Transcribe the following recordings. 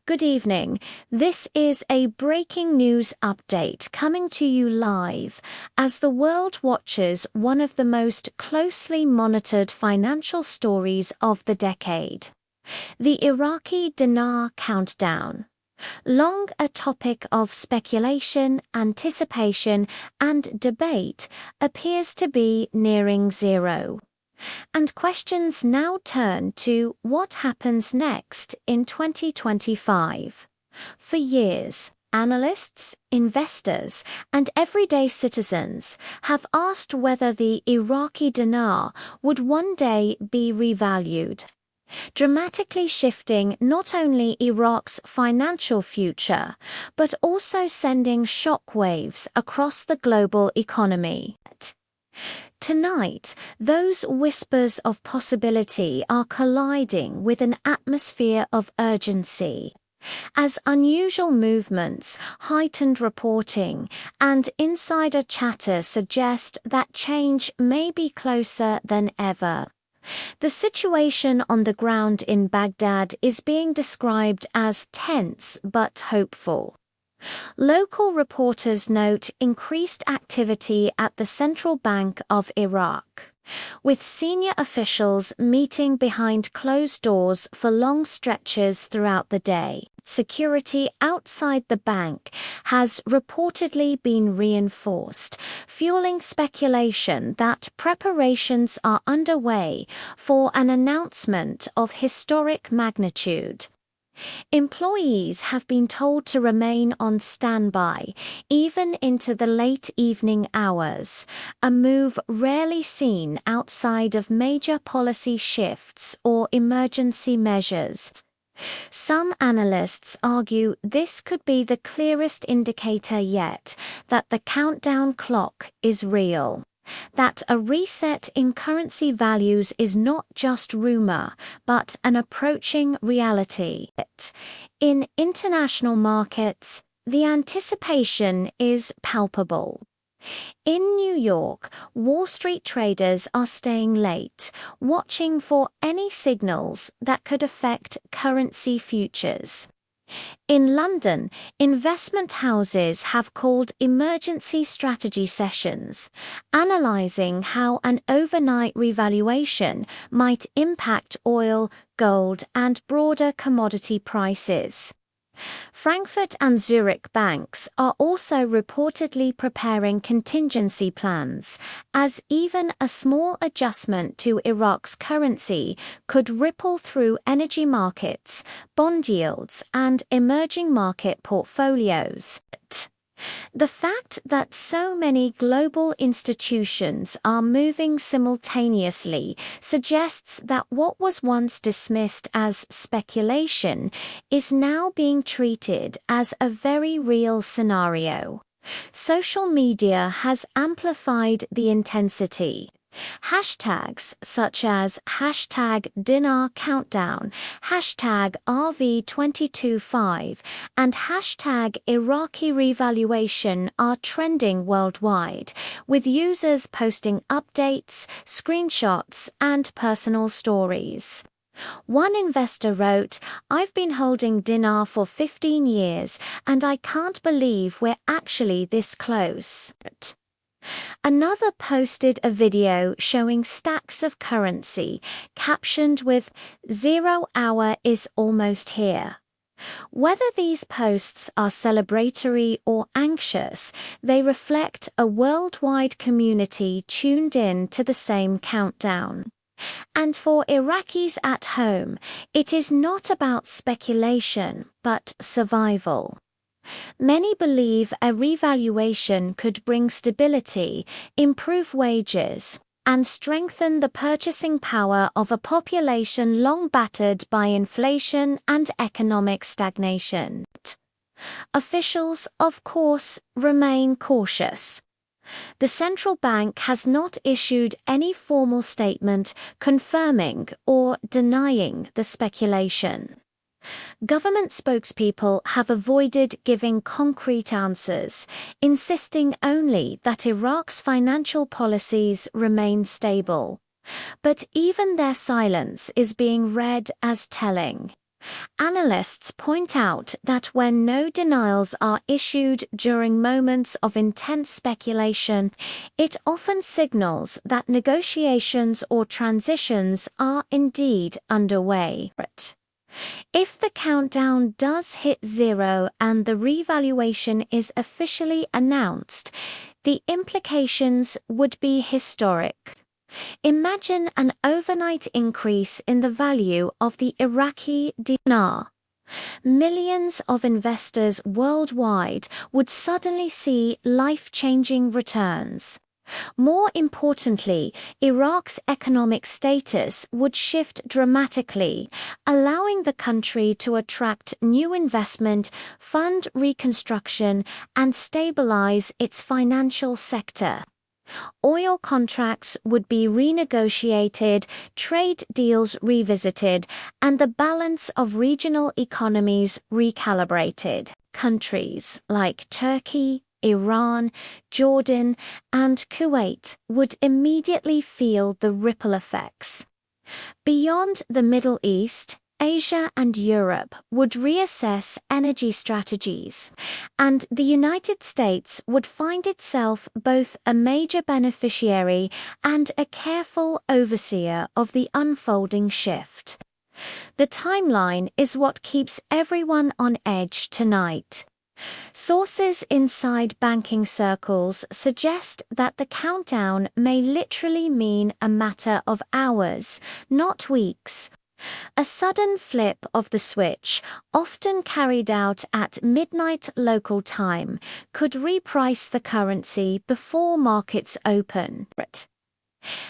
Good evening. This is a breaking news update coming to you live as the world watches one of the most closely monitored financial stories of the decade. The Iraqi Dinar countdown. Long a topic of speculation, anticipation, and debate, appears to be nearing zero. And questions now turn to what happens next in 2025. For years, analysts, investors, and everyday citizens have asked whether the Iraqi dinar would one day be revalued, dramatically shifting not only Iraq's financial future, but also sending shockwaves across the global economy. Tonight, those whispers of possibility are colliding with an atmosphere of urgency, as unusual movements, heightened reporting, and insider chatter suggest that change may be closer than ever. The situation on the ground in Baghdad is being described as tense but hopeful. Local reporters note increased activity at the Central Bank of Iraq, with senior officials meeting behind closed doors for long stretches throughout the day. Security outside the bank has reportedly been reinforced, fueling speculation that preparations are underway for an announcement of historic magnitude. Employees have been told to remain on standby, even into the late evening hours, a move rarely seen outside of major policy shifts or emergency measures. Some analysts argue this could be the clearest indicator yet that the countdown clock is real. That a reset in currency values is not just rumor, but an approaching reality. In international markets, the anticipation is palpable. In New York, Wall Street traders are staying late, watching for any signals that could affect currency futures. In London, investment houses have called emergency strategy sessions, analysing how an overnight revaluation might impact oil, gold, and broader commodity prices. Frankfurt and Zurich banks are also reportedly preparing contingency plans, as even a small adjustment to Iraq's currency could ripple through energy markets, bond yields, and emerging market portfolios. The fact that so many global institutions are moving simultaneously suggests that what was once dismissed as speculation is now being treated as a very real scenario. Social media has amplified the intensity. Hashtags such as #Dinar Countdown, #RV225, and #Iraqi Revaluation are trending worldwide, with users posting updates, screenshots, and personal stories. One investor wrote, "I've been holding dinar for 15 years, and I can't believe we're actually this close." Another posted a video showing stacks of currency, captioned with "0 hour is almost here." Whether these posts are celebratory or anxious, they reflect a worldwide community tuned in to the same countdown. And for Iraqis at home, it is not about speculation, but survival. Many believe a revaluation could bring stability, improve wages, and strengthen the purchasing power of a population long battered by inflation and economic stagnation. Officials, of course, remain cautious. The central bank has not issued any formal statement confirming or denying the speculation. Government spokespeople have avoided giving concrete answers, insisting only that Iraq's financial policies remain stable. But even their silence is being read as telling. Analysts point out that when no denials are issued during moments of intense speculation, it often signals that negotiations or transitions are indeed underway. If the countdown does hit zero and the revaluation is officially announced, the implications would be historic. Imagine an overnight increase in the value of the Iraqi dinar. Millions of investors worldwide would suddenly see life-changing returns. More importantly, Iraq's economic status would shift dramatically, allowing the country to attract new investment, fund reconstruction, and stabilize its financial sector. Oil contracts would be renegotiated, trade deals revisited, and the balance of regional economies recalibrated. Countries like Turkey, Iran, Jordan, and Kuwait would immediately feel the ripple effects. Beyond the Middle East, Asia and Europe would reassess energy strategies, and the United States would find itself both a major beneficiary and a careful overseer of the unfolding shift. The timeline is what keeps everyone on edge tonight. Sources inside banking circles suggest that the countdown may literally mean a matter of hours, not weeks. A sudden flip of the switch, often carried out at midnight local time, could reprice the currency before markets open.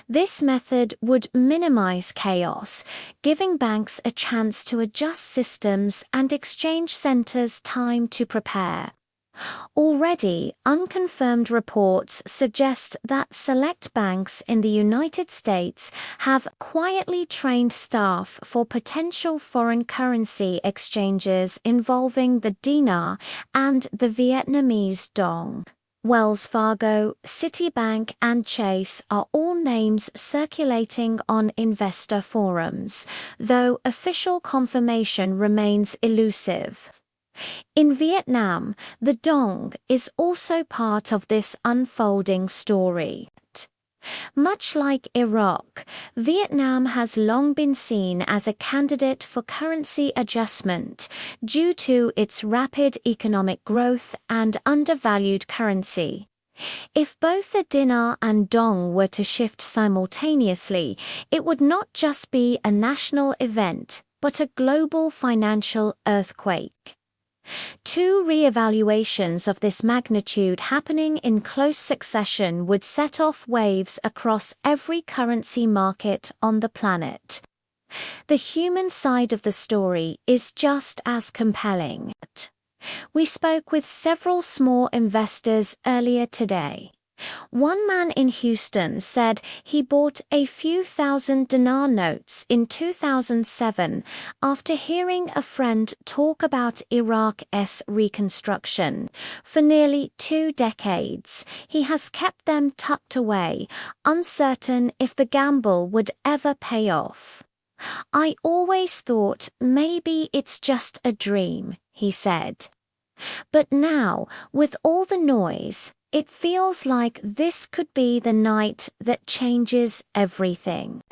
This method would minimize chaos, giving banks a chance to adjust systems and exchange centers time to prepare. Already, unconfirmed reports suggest that select banks in the United States have quietly trained staff for potential foreign currency exchanges involving the dinar and the Vietnamese dong. Wells Fargo, Citibank, and Chase are all names circulating on investor forums, though official confirmation remains elusive. In Vietnam, the dong is also part of this unfolding story. Much like Iraq, Vietnam has long been seen as a candidate for currency adjustment due to its rapid economic growth and undervalued currency. If both the dinar and dong were to shift simultaneously, it would not just be a national event, but a global financial earthquake. Two reevaluations of this magnitude happening in close succession would set off waves across every currency market on the planet. The human side of the story is just as compelling. We spoke with several small investors earlier today. One man in Houston said he bought a few thousand dinar notes in 2007 after hearing a friend talk about Iraq's reconstruction. For nearly 2 decades, he has kept them tucked away, uncertain if the gamble would ever pay off. "I always thought maybe it's just a dream," he said. But now, with all the noise, it feels like this could be the night that changes everything.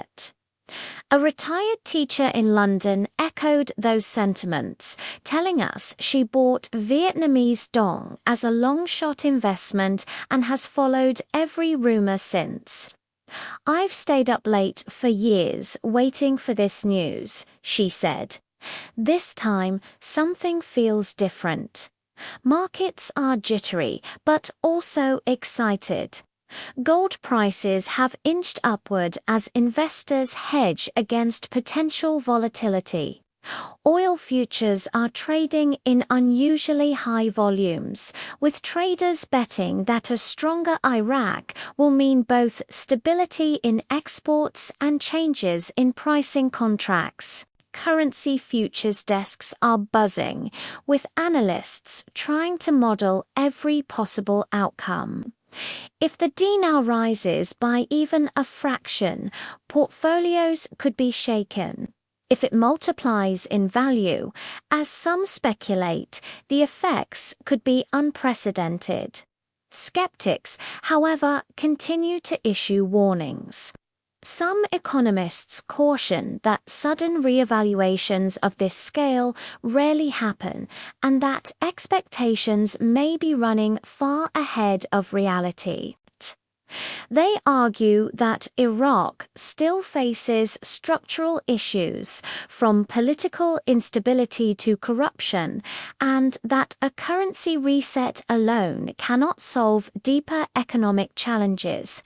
A retired teacher in London echoed those sentiments, telling us she bought Vietnamese dong as a long-shot investment and has followed every rumor since. "I've stayed up late for years waiting for this news," she said. "This time, something feels different. Markets are jittery, but also excited. Gold prices have inched upward as investors hedge against potential volatility. Oil futures are trading in unusually high volumes, with traders betting that a stronger Iraq will mean both stability in exports and changes in pricing contracts. Currency futures desks are buzzing, with analysts trying to model every possible outcome. If the dinar rises by even a fraction, portfolios could be shaken. If it multiplies in value, as some speculate, the effects could be unprecedented. Skeptics, however, continue to issue warnings. Some economists caution that sudden reevaluations of this scale rarely happen and that expectations may be running far ahead of reality. They argue that Iraq still faces structural issues, from political instability to corruption, and that a currency reset alone cannot solve deeper economic challenges.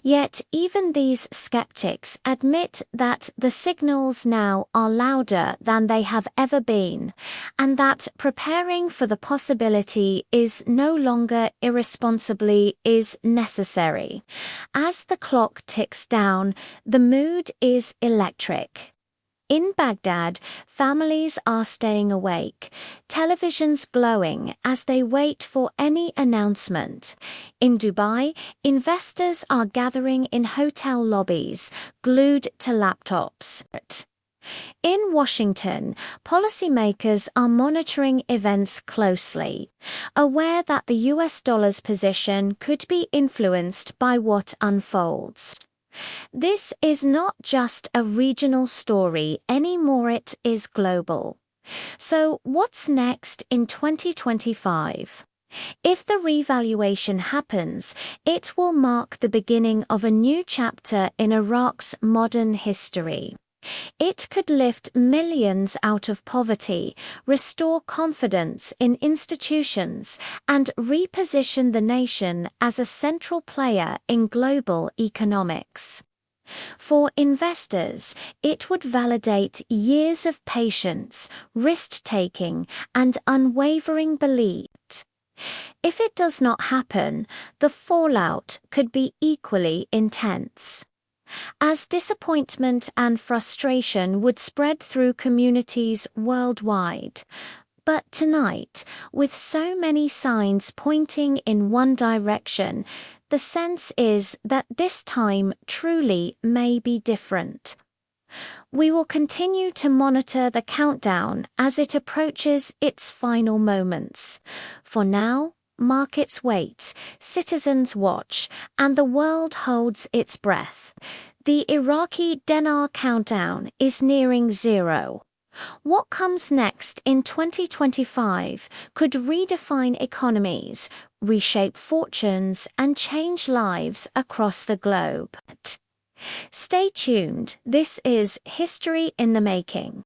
Yet even these skeptics admit that the signals now are louder than they have ever been, and that preparing for the possibility is no longer irresponsibly is necessary. As the clock ticks down, the mood is electric. In Baghdad, families are staying awake, televisions glowing as they wait for any announcement. In Dubai, investors are gathering in hotel lobbies, glued to laptops. In Washington, policymakers are monitoring events closely, aware that the US dollar's position could be influenced by what unfolds. This is not just a regional story anymore, it is global. So what's next in 2025? If the revaluation happens, it will mark the beginning of a new chapter in Iraq's modern history. It could lift millions out of poverty, restore confidence in institutions, and reposition the nation as a central player in global economics. For investors, it would validate years of patience, risk-taking, and unwavering belief. If it does not happen, the fallout could be equally intense, as disappointment and frustration would spread through communities worldwide. But tonight, with so many signs pointing in one direction, the sense is that this time truly may be different. We will continue to monitor the countdown as it approaches its final moments. For now, markets wait, citizens watch, and the world holds its breath. The Iraqi Dinar countdown is nearing zero. What comes next in 2025 could redefine economies, reshape fortunes, and change lives across the globe. Stay tuned, this is History in the Making.